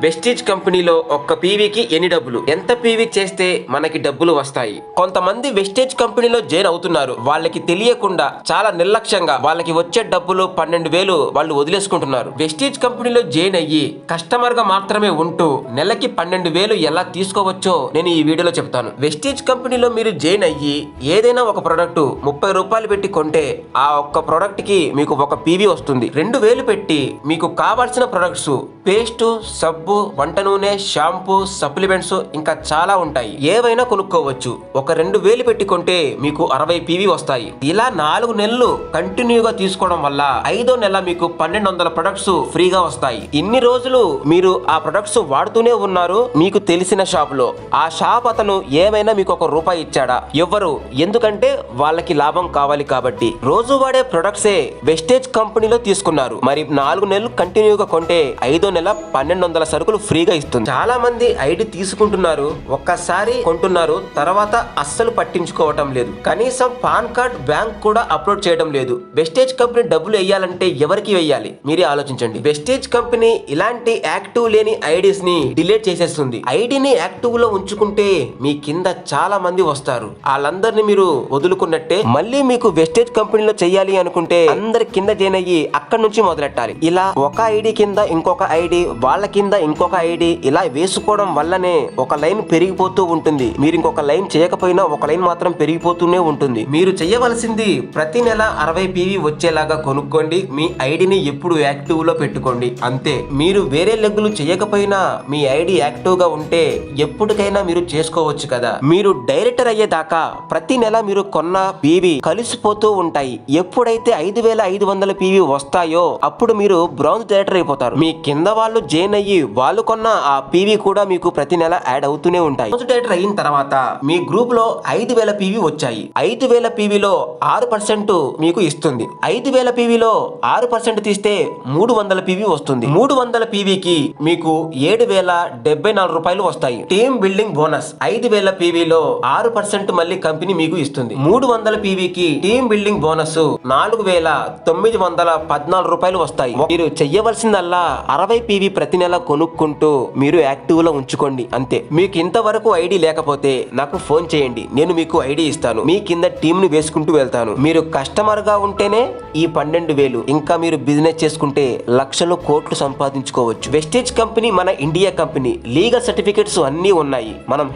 Vestige కంపెనీలో ఒక్క పీవీకి ఎన్ని డబ్బులు, ఎంత పీవీ చేస్తే మనకి డబ్బులు వస్తాయి? కొంతమంది వెస్టేజ్ కంపెనీలో జాయిన్ అవుతున్నారు. వాళ్ళకి తెలియకుండా చాలా నిర్లక్ష్యంగా వాళ్ళకి వచ్చే డబ్బులు 12,000 వాళ్ళు వదిలేసుకుంటున్నారు. వెస్టేజ్ కంపెనీలో జాయిన్ అయ్యి కస్టమర్ గా మాత్రమే ఉంటూ నెలకి 12,000 ఎలా తీసుకోవచ్చో నేను ఈ వీడియోలో చెప్తాను. వెస్టేజ్ కంపెనీలో మీరు జాయిన్ అయ్యి ఏదైనా ఒక ప్రొడక్ట్ 30 రూపాయలు పెట్టి కొంటే ఆ ఒక్క ప్రొడక్ట్ కి మీకు ఒక పీవీ వస్తుంది. 2,000 పెట్టి మీకు కావాల్సిన ప్రొడక్ట్స్ పేస్ట్, సబ్బు, వంట నూనె, షాంపూ, సప్లిమెంట్స్ ఇంకా చాలా ఉంటాయి. ఏవైనా కొనుక్కోవచ్చు. ఒక 2,000 పెట్టి కొంటే మీకు 60 పీవీ వస్తాయి. ఇలా 4 నెలలు కంటిన్యూగా తీసుకోవడం వల్ల 5వ నెల మీకు 1,200 ప్రొడక్ట్స్ ఫ్రీగా వస్తాయి. ఇన్ని రోజులు మీరు ఆ ప్రొడక్ట్స్ వాడుతూనే ఉన్నారు మీకు తెలిసిన షాప్ లో. ఆ షాప్ అతను ఏమైనా మీకు ₹1 ఇచ్చాడా? ఎవ్వరు. ఎందుకంటే వాళ్ళకి లాభం కావాలి కాబట్టి. రోజు వాడే ప్రొడక్ట్సే వెస్టేజ్ కంపెనీలో తీసుకున్నారు. మరి 4 నెలలు కంటిన్యూగా కొంటే 5వ నెల 1,200 సరుకులు ఫ్రీగా ఇస్తుంది. చాలా మంది ఐడి తీసుకుంటున్నారు, ఒక్కసారి కొంటున్నారు, తర్వాత అస్సలు పట్టించుకోవటం లేదు. కనీసం పాన్ కార్డ్, బ్యాంక్ కూడా అప్లోడ్ చేయడం లేదు. వెస్టేజ్ కంపెనీ డబ్బులు వేయాలంటే ఎవరికి వేయాలి మీరే ఆలోచించండి. వెస్టేజ్ కంపెనీ ఇలాంటి యాక్టివ్ లేని ఐడీస్ ని డిలీట్ చేసేస్తుంది. ఐడిని యాక్టివ్ లో ఉంచుకుంటే మీ కింద చాలా మంది వస్తారు. వాళ్ళందరినీ మీరు వదులుకున్నట్టే. మళ్ళీ మీకు వెస్టేజ్ కంపెనీలో చెయ్యాలి అనుకుంటే అందరి కింద జాయిన్ అయ్యి అక్కడి నుంచి మొదలెట్టాలి. ఇలా ఒక ఐడి కింద ఇంకొక ఐడి, వాళ్ళ కింద ఇంకొక ఐడి, ఇలా వేసుకోవడం వల్లనే ఒక లైన్ పెరిగిపోతూ ఉంటుంది. మీరు ఇంకొక లైన్ చేయకపోయినా ఒక లైన్ మాత్రం పెరిగిపోతూనే ఉంటుంది. మీరు చేయవలసింది ప్రతి నెల 60 పీవీ వచ్చేలాగా కొనుక్కోండి. మీ ఐడిని ఎప్పుడు యాక్టివ్ లో పెట్టుకోండి, అంతే. మీరు వేరే లెగ్గులు చేయకపోయినా మీ ఐడి యాక్టివ్ గా ఉంటే ఎప్పటికైనా మీరు చేసుకోవచ్చు కదా. మీరు డైరెక్టర్ అయ్యేదాకా ప్రతి నెల మీరు కొన్న పీవీ కలిసిపోతూ ఉంటాయి. ఎప్పుడైతే 5,500 పీవీ వస్తాయో అప్పుడు మీరు బ్రౌన్స్ డైరెక్టర్ అయిపోతారు. మీ కింద వాళ్ళు జాయిన్ అయ్యి వాళ్ళు కొన్న ఆ పీవీ కూడా మీకు ప్రతి నెల యాడ్ అవుతూనే ఉంటాయి. డైరెక్టర్ అయిన తర్వాత మీ గ్రూప్ లో 5,000 పీవీ వచ్చాయి. 5,000 పీవీలో 6% మీకు ఇస్తుంది. 5,000 పీవీలో 6% తీస్తే 300 పీవీ వస్తుంది. 300 పీవీకి మీకు 7,074 రూపాయలు వస్తాయి. టీమ్ బిల్డింగ్ బోనస్ 5,000 పీవీలో 6% మళ్ళీ కంపెనీ మీకు ఇస్తుంది. 300 పీవీకి టీమ్ బిల్డింగ్ బోనస్ 4,914 రూపాయలు వస్తాయి. మీరు చెయ్యవలసిందల్లా 60 పీవీ ప్రతి నెల కొనుక్కుంటూ మీరు యాక్టివ్ లో ఉంచుకోండి, అంతే. మీకు ఇంతవరకు ఐడి లేకపోతే నాకు ఫోన్ చేయండి, నేను మీకు ఐడి ఇస్తాను. మీ కింద టీమ్ ని వేసుకుంటూ వెళ్తాను. మీరు కస్టమర్ గా ఉంటేనే ఈ 12,000, ఇంకా మీరు బిజినెస్ చేసుకుంటే లక్షలు, కోట్లు సంపాదించుకోవచ్చు. వెస్టేజ్ కంపెనీ మన ఇండియా కంపెనీ. లీగల్ సర్టిఫికెట్స్ అన్నీ ఉన్నాయి. మనం